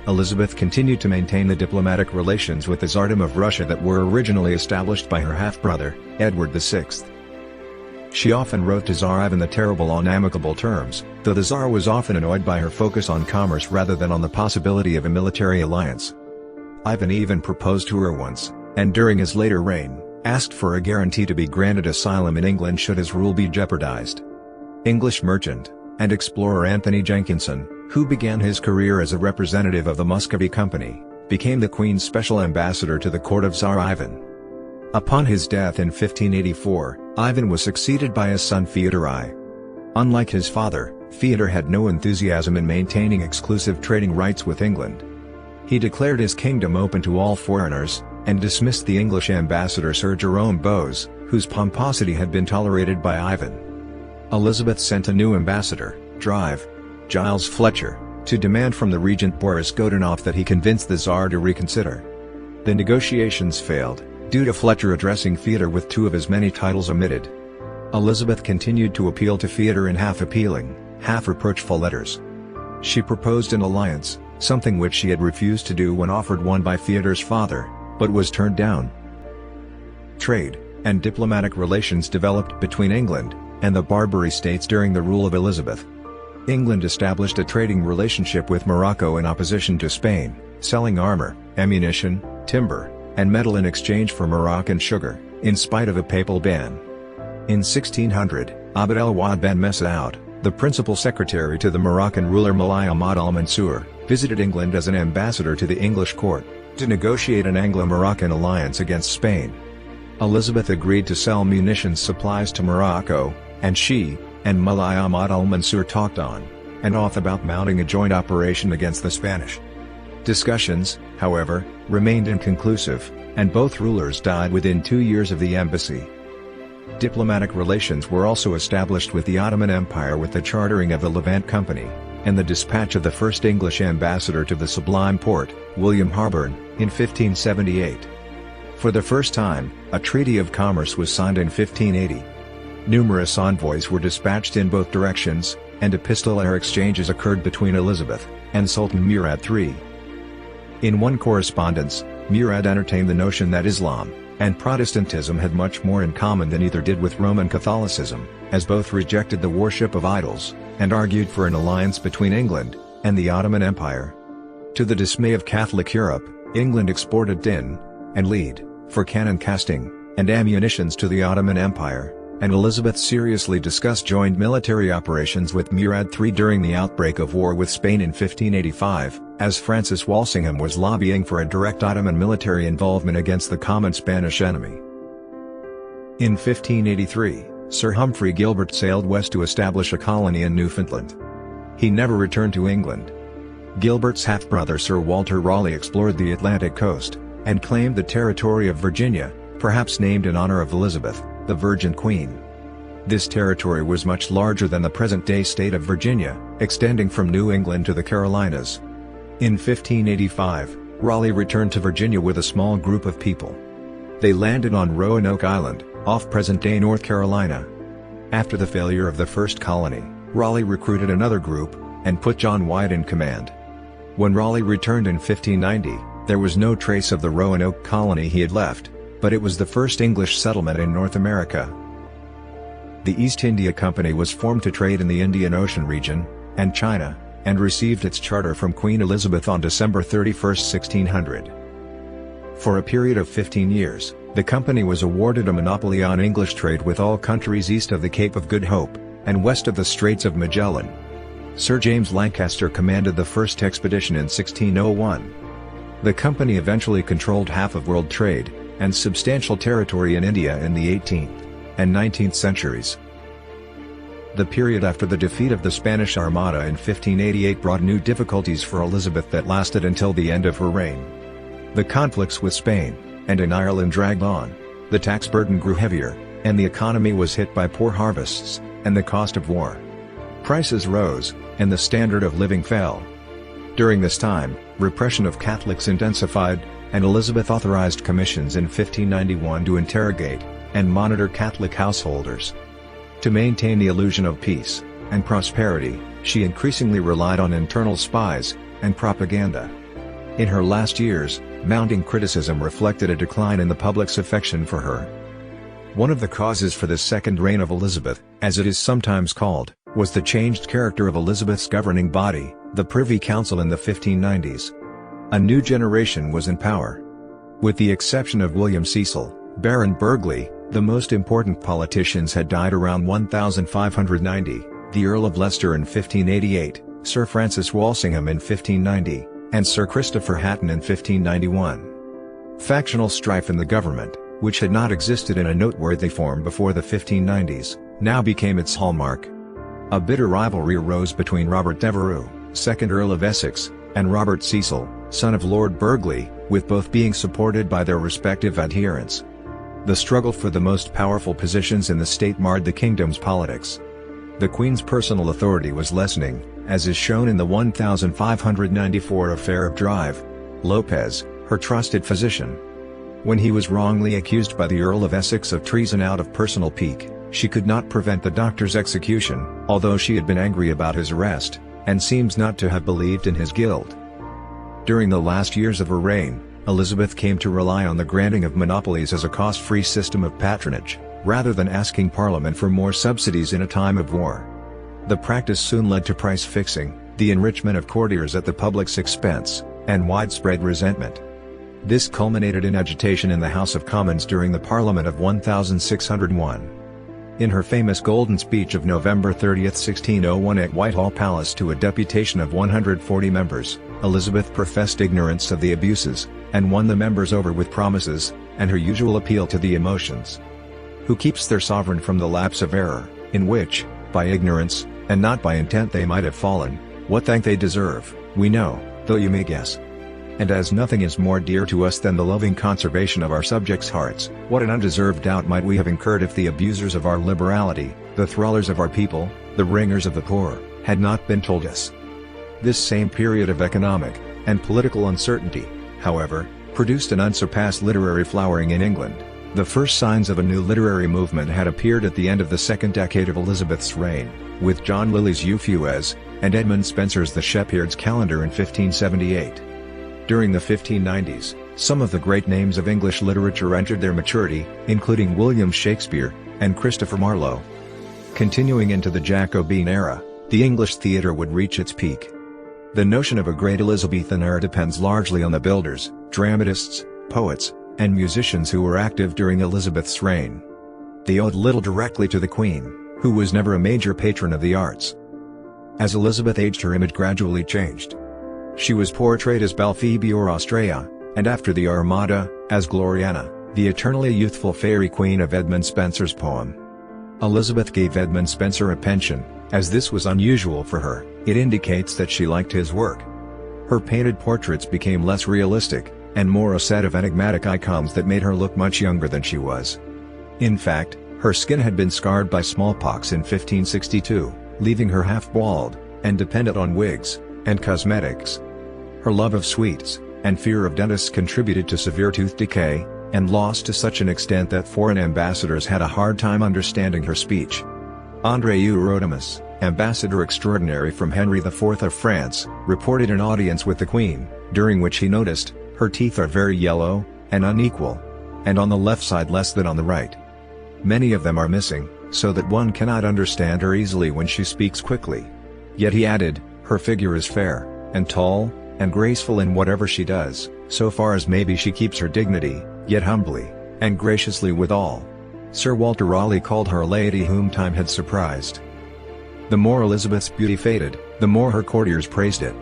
Elizabeth continued to maintain the diplomatic relations with the Tsardom of Russia that were originally established by her half-brother, Edward VI. She often wrote to Tsar Ivan the Terrible on amicable terms, though the Tsar was often annoyed by her focus on commerce rather than on the possibility of a military alliance. Ivan even proposed to her once, and during his later reign, asked for a guarantee to be granted asylum in England should his rule be jeopardized. English merchant and explorer Anthony Jenkinson, who began his career as a representative of the Muscovy Company, became the Queen's special ambassador to the court of Tsar Ivan. Upon his death in 1584, Ivan was succeeded by his son Fyodor I. Unlike his father, Fyodor had no enthusiasm in maintaining exclusive trading rights with England. He declared his kingdom open to all foreigners, and dismissed the English ambassador Sir Jerome Bowes, whose pomposity had been tolerated by Ivan. Elizabeth sent a new ambassador, Giles Fletcher, to demand from the regent Boris Godunov that he convince the Tsar to reconsider. The negotiations failed, due to Fletcher addressing Fyodor with two of his many titles omitted. Elizabeth continued to appeal to Fyodor in half-appealing, half-reproachful letters. She proposed an alliance, something which she had refused to do when offered one by Fyodor's father, but was turned down. Trade and diplomatic relations developed between England and the Barbary States during the rule of Elizabeth. England established a trading relationship with Morocco in opposition to Spain, selling armor, ammunition, timber, and metal in exchange for Moroccan sugar, in spite of a papal ban. In 1600, Abd el-Wahid ben Messaoud, the principal secretary to the Moroccan ruler Moulay Ahmad al-Mansour, visited England as an ambassador to the English court, to negotiate an Anglo-Moroccan alliance against Spain. Elizabeth agreed to sell munitions supplies to Morocco, and she and Moulay Ahmad al-Mansour talked on and off about mounting a joint operation against the Spanish. Discussions, however, remained inconclusive, and both rulers died within 2 years of the embassy. Diplomatic relations were also established with the Ottoman Empire with the chartering of the Levant Company, and the dispatch of the first English ambassador to the Sublime Porte, William Harburn, in 1578. For the first time, a treaty of commerce was signed in 1580. Numerous envoys were dispatched in both directions, and epistolary exchanges occurred between Elizabeth and Sultan Murad III. In one correspondence, Murad entertained the notion that Islam and Protestantism had much more in common than either did with Roman Catholicism, as both rejected the worship of idols, and argued for an alliance between England and the Ottoman Empire. To the dismay of Catholic Europe, England exported tin and lead for cannon casting and ammunitions to the Ottoman Empire, and Elizabeth seriously discussed joint military operations with Murad III during the outbreak of war with Spain in 1585, as Francis Walsingham was lobbying for a direct Ottoman military involvement against the common Spanish enemy. In 1583, Sir Humphrey Gilbert sailed west to establish a colony in Newfoundland. He never returned to England. Gilbert's half-brother Sir Walter Raleigh explored the Atlantic coast, and claimed the territory of Virginia, perhaps named in honor of Elizabeth, the Virgin Queen. This territory was much larger than the present-day state of Virginia, extending from New England to the Carolinas. In 1585, Raleigh returned to Virginia with a small group of people. They landed on Roanoke Island, off present-day North Carolina. After the failure of the first colony, Raleigh recruited another group, and put John White in command. When Raleigh returned in 1590, there was no trace of the Roanoke colony he had left, but it was the first English settlement in North America. The East India Company was formed to trade in the Indian Ocean region, and China, and received its charter from Queen Elizabeth on December 31, 1600. For a period of 15 years, the company was awarded a monopoly on English trade with all countries east of the Cape of Good Hope, and west of the Straits of Magellan. Sir James Lancaster commanded the first expedition in 1601. The company eventually controlled half of world trade, and substantial territory in India in the 18th and 19th centuries. The period after the defeat of the Spanish Armada in 1588 brought new difficulties for Elizabeth that lasted until the end of her reign. The conflicts with Spain and in Ireland dragged on, the tax burden grew heavier, and the economy was hit by poor harvests and the cost of war. Prices rose, and the standard of living fell. During this time, repression of Catholics intensified, and Elizabeth authorized commissions in 1591 to interrogate and monitor Catholic householders. To maintain the illusion of peace and prosperity, she increasingly relied on internal spies and propaganda. In her last years, mounting criticism reflected a decline in the public's affection for her. One of the causes for the second reign of Elizabeth, as it is sometimes called, was the changed character of Elizabeth's governing body, the Privy Council in the 1590s. A new generation was in power. With the exception of William Cecil, Baron Burghley, the most important politicians had died around 1590, the Earl of Leicester in 1588, Sir Francis Walsingham in 1590, and Sir Christopher Hatton in 1591. Factional strife in the government, which had not existed in a noteworthy form before the 1590s, now became its hallmark. A bitter rivalry arose between Robert Devereux, 2nd Earl of Essex, and Robert Cecil, son of Lord Burghley, with both being supported by their respective adherents. The struggle for the most powerful positions in the state marred the kingdom's politics. The Queen's personal authority was lessening, as is shown in the 1594 affair of Drive Lopez, her trusted physician. When he was wrongly accused by the Earl of Essex of treason out of personal pique, she could not prevent the doctor's execution, although she had been angry about his arrest, and seems not to have believed in his guilt. During the last years of her reign, Elizabeth came to rely on the granting of monopolies as a cost-free system of patronage, rather than asking Parliament for more subsidies in a time of war. The practice soon led to price fixing, the enrichment of courtiers at the public's expense, and widespread resentment. This culminated in agitation in the House of Commons during the Parliament of 1601. In her famous Golden Speech of November 30, 1601 at Whitehall Palace to a deputation of 140 members, Elizabeth professed ignorance of the abuses, and won the members over with promises, and her usual appeal to the emotions. Who keeps their sovereign from the lapse of error, in which, by ignorance, and not by intent they might have fallen, what thank they deserve, we know, though you may guess. And as nothing is more dear to us than the loving conservation of our subjects' hearts, what an undeserved doubt might we have incurred if the abusers of our liberality, the thrallers of our people, the wringers of the poor, had not been told us. This same period of economic and political uncertainty, however, produced an unsurpassed literary flowering in England. The first signs of a new literary movement had appeared at the end of the second decade of Elizabeth's reign, with John Lyly's Euphues, and Edmund Spenser's The Shepherd's Calendar in 1578. During the 1590s, some of the great names of English literature entered their maturity, including William Shakespeare, and Christopher Marlowe. Continuing into the Jacobean era, the English theatre would reach its peak. The notion of a great Elizabethan era depends largely on the builders, dramatists, poets, and musicians who were active during Elizabeth's reign. They owed little directly to the Queen, who was never a major patron of the arts. As Elizabeth aged, her image gradually changed. She was portrayed as Balphoebe or Austraea, and after the Armada, as Gloriana, the eternally youthful fairy queen of Edmund Spenser's poem. Elizabeth gave Edmund Spenser a pension, as this was unusual for her. It indicates that she liked his work. Her painted portraits became less realistic, and more a set of enigmatic icons that made her look much younger than she was. In fact, her skin had been scarred by smallpox in 1562, leaving her half-bald, and dependent on wigs and cosmetics. Her love of sweets, and fear of dentists contributed to severe tooth decay, and loss to such an extent that foreign ambassadors had a hard time understanding her speech. André Eurydimus, ambassador extraordinary from Henry IV of France, reported an audience with the Queen, during which he noticed, her teeth are very yellow, and unequal, and on the left side less than on the right. Many of them are missing, so that one cannot understand her easily when she speaks quickly. Yet he added, her figure is fair, and tall, and graceful in whatever she does, so far as maybe she keeps her dignity, yet humbly, and graciously withal. Sir Walter Raleigh called her a lady whom time had surprised. The more Elizabeth's beauty faded, the more her courtiers praised it.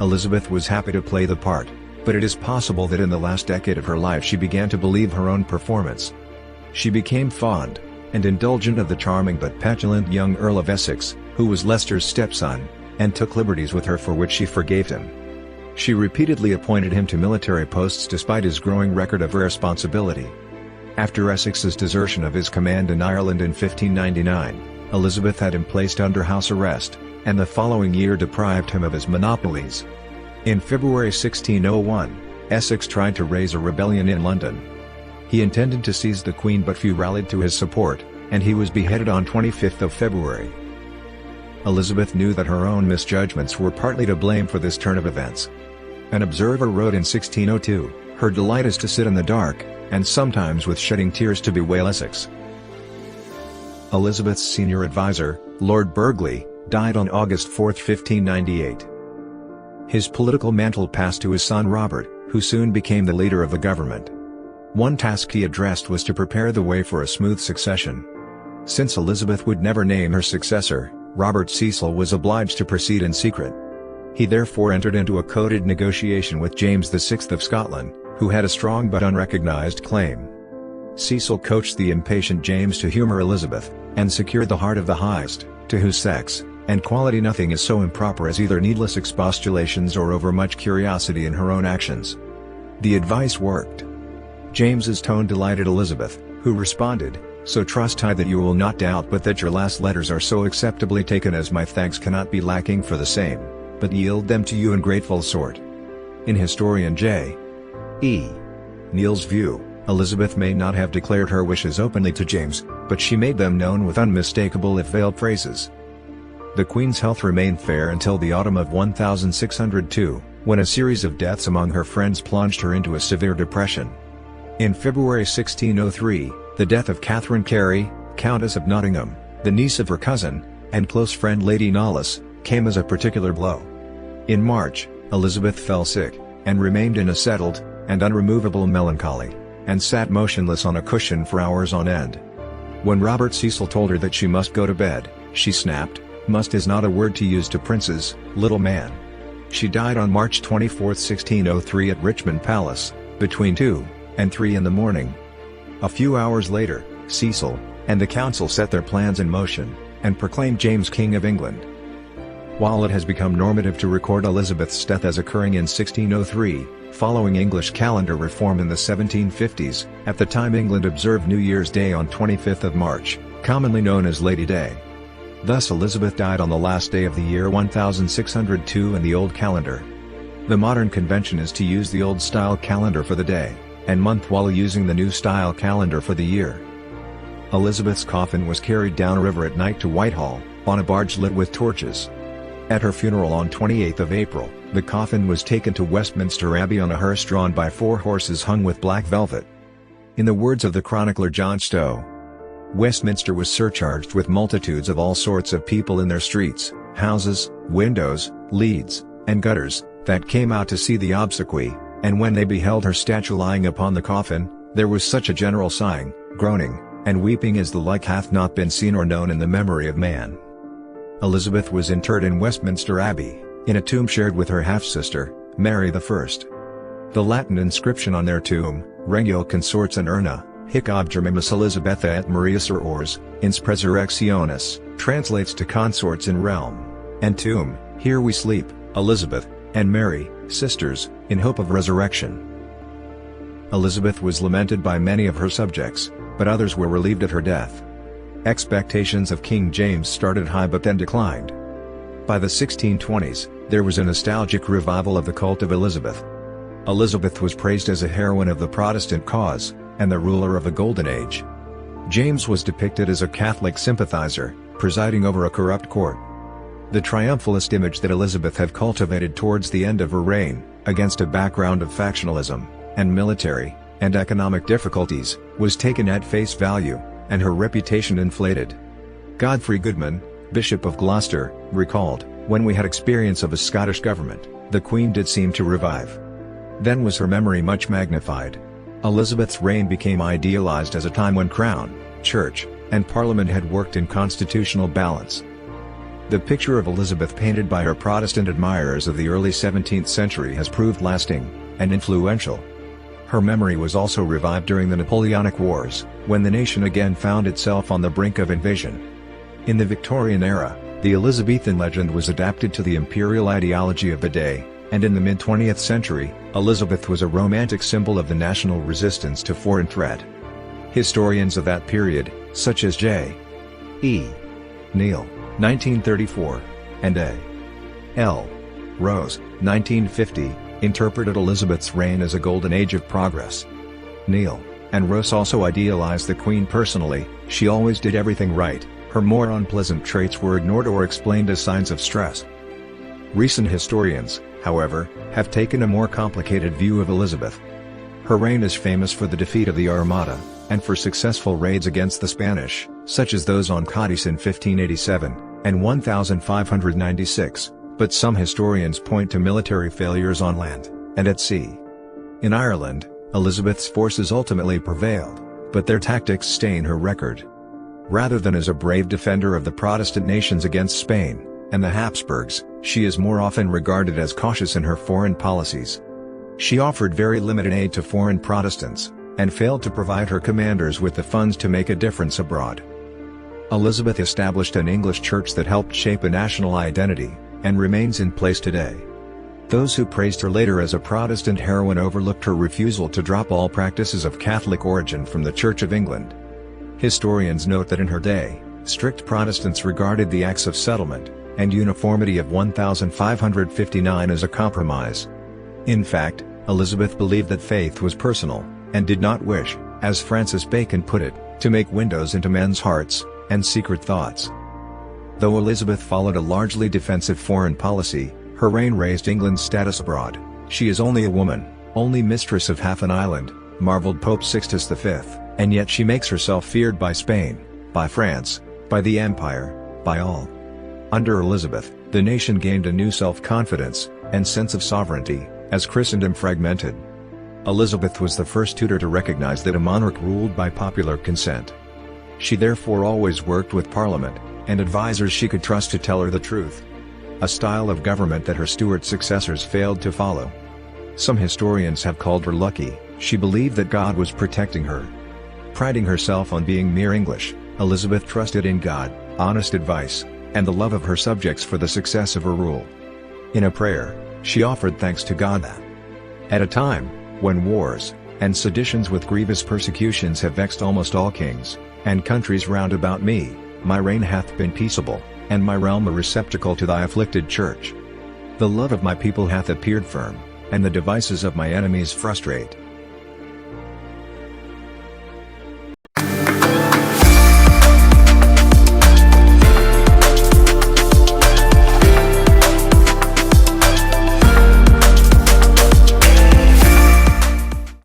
Elizabeth was happy to play the part, but it is possible that in the last decade of her life she began to believe her own performance. She became fond and indulgent of the charming but petulant young Earl of Essex, who was Leicester's stepson, and took liberties with her for which she forgave him. She repeatedly appointed him to military posts despite his growing record of irresponsibility. After Essex's desertion of his command in Ireland in 1599, Elizabeth had him placed under house arrest, and the following year deprived him of his monopolies. In February 1601, Essex tried to raise a rebellion in London. He intended to seize the Queen, but few rallied to his support, and he was beheaded on 25th of February. Elizabeth knew that her own misjudgments were partly to blame for this turn of events. An observer wrote in 1602, "Her delight is to sit in the dark, and sometimes with shedding tears to bewail Essex." Elizabeth's senior advisor, Lord Burghley, died on August 4, 1598. His political mantle passed to his son Robert, who soon became the leader of the government. One task he addressed was to prepare the way for a smooth succession. Since Elizabeth would never name her successor, Robert Cecil was obliged to proceed in secret. He therefore entered into a coded negotiation with James VI of Scotland, who had a strong but unrecognized claim. Cecil coached the impatient James to humor Elizabeth, and secured the heart of the highest, to whose sex and quality nothing is so improper as either needless expostulations or overmuch curiosity in her own actions. The advice worked. James's tone delighted Elizabeth, who responded, "So trust I that you will not doubt but that your last letters are so acceptably taken as my thanks cannot be lacking for the same, but yield them to you in grateful sort." In historian J. E. Neal's view, Elizabeth may not have declared her wishes openly to James, but she made them known with unmistakable if veiled phrases. The Queen's health remained fair until the autumn of 1602, when a series of deaths among her friends plunged her into a severe depression. In February 1603, the death of Catherine Carey, Countess of Nottingham, the niece of her cousin, and close friend Lady Knollys, came as a particular blow. In March, Elizabeth fell sick, and remained in a settled and unremovable melancholy, and sat motionless on a cushion for hours on end. When Robert Cecil told her that she must go to bed, she snapped, "Must is not a word to use to princes, little man." She died on March 24, 1603 at Richmond Palace, between 2 and 3 in the morning. A few hours later, Cecil and the council set their plans in motion, and proclaimed James King of England. While it has become normative to record Elizabeth's death as occurring in 1603, following English calendar reform in the 1750s, at the time England observed New Year's Day on 25th of March, commonly known as Lady Day. Thus Elizabeth died on the last day of the year 1602 in the old calendar. The modern convention is to use the old-style calendar for the day and month while using the new-style calendar for the year. Elizabeth's coffin was carried down river at night to Whitehall, on a barge lit with torches. At her funeral on 28th of April, the coffin was taken to Westminster Abbey on a hearse drawn by 4 horses hung with black velvet. In the words of the chronicler John Stowe, Westminster was surcharged with multitudes of all sorts of people in their streets, houses, windows, leads, and gutters, that came out to see the obsequy, and when they beheld her statue lying upon the coffin, there was such a general sighing, groaning, and weeping as the like hath not been seen or known in the memory of man. Elizabeth was interred in Westminster Abbey, in a tomb shared with her half-sister, Mary I. The Latin inscription on their tomb, Regio Consorts in Urna, Hic Obgermimus Elizabetha et Marius Ors, ins Presurrectionis, translates to consorts in realm, and tomb, here we sleep, Elizabeth, and Mary, sisters, in hope of resurrection. Elizabeth was lamented by many of her subjects, but others were relieved at her death. Expectations of King James started high but then declined. By the 1620s, there was a nostalgic revival of the cult of Elizabeth. Elizabeth was praised as a heroine of the Protestant cause, and the ruler of a golden age. James was depicted as a Catholic sympathizer, presiding over a corrupt court. The triumphalist image that Elizabeth had cultivated towards the end of her reign, against a background of factionalism, and military, and economic difficulties, was taken at face value, and her reputation inflated. Godfrey Goodman, Bishop of Gloucester, recalled, "When we had experience of a Scottish government, the Queen did seem to revive. Then was her memory much magnified." Elizabeth's reign became idealized as a time when Crown, Church, and Parliament had worked in constitutional balance. The picture of Elizabeth painted by her Protestant admirers of the early 17th century has proved lasting and influential. Her memory was also revived during the Napoleonic Wars, when the nation again found itself on the brink of invasion. In the Victorian era, the Elizabethan legend was adapted to the imperial ideology of the day, and in the mid-20th century, Elizabeth was a romantic symbol of the national resistance to foreign threat. Historians of that period, such as J. E. Neal, 1934, and A. L. Rose, 1950, interpreted Elizabeth's reign as a golden age of progress. Neal and Rose also idealized the Queen personally. She always did everything right, her more unpleasant traits were ignored or explained as signs of stress. Recent historians, however, have taken a more complicated view of Elizabeth. Her reign is famous for the defeat of the Armada, and for successful raids against the Spanish, such as those on Cadiz in 1587, and 1596, but some historians point to military failures on land, and at sea. In Ireland, Elizabeth's forces ultimately prevailed, but their tactics stain her record. Rather than as a brave defender of the Protestant nations against Spain and the Habsburgs, she is more often regarded as cautious in her foreign policies. She offered very limited aid to foreign Protestants, and failed to provide her commanders with the funds to make a difference abroad. Elizabeth established an English church that helped shape a national identity, and remains in place today. Those who praised her later as a Protestant heroine overlooked her refusal to drop all practices of Catholic origin from the Church of England. Historians note that in her day, strict Protestants regarded the Acts of Settlement and Uniformity of 1559 as a compromise. In fact, Elizabeth believed that faith was personal, and did not wish, as Francis Bacon put it, to make windows into men's hearts and secret thoughts. Though Elizabeth followed a largely defensive foreign policy, her reign raised England's status abroad. "She is only a woman, only mistress of half an island," marveled Pope Sixtus V, "and yet she makes herself feared by Spain, by France, by the Empire, by all." Under Elizabeth, the nation gained a new self-confidence and sense of sovereignty, as Christendom fragmented. Elizabeth was the first Tudor to recognize that a monarch ruled by popular consent. She therefore always worked with Parliament and advisors she could trust to tell her the truth. A style of government that her Stuart successors failed to follow. Some historians have called her lucky. She believed that God was protecting her. Priding herself on being mere English, Elizabeth trusted in God, honest advice, and the love of her subjects for the success of her rule. In a prayer, she offered thanks to God that, at a time when wars and seditions with grievous persecutions have vexed almost all kings and countries round about me, my reign hath been peaceable, and my realm a receptacle to thy afflicted church. The love of my people hath appeared firm, and the devices of my enemies frustrate.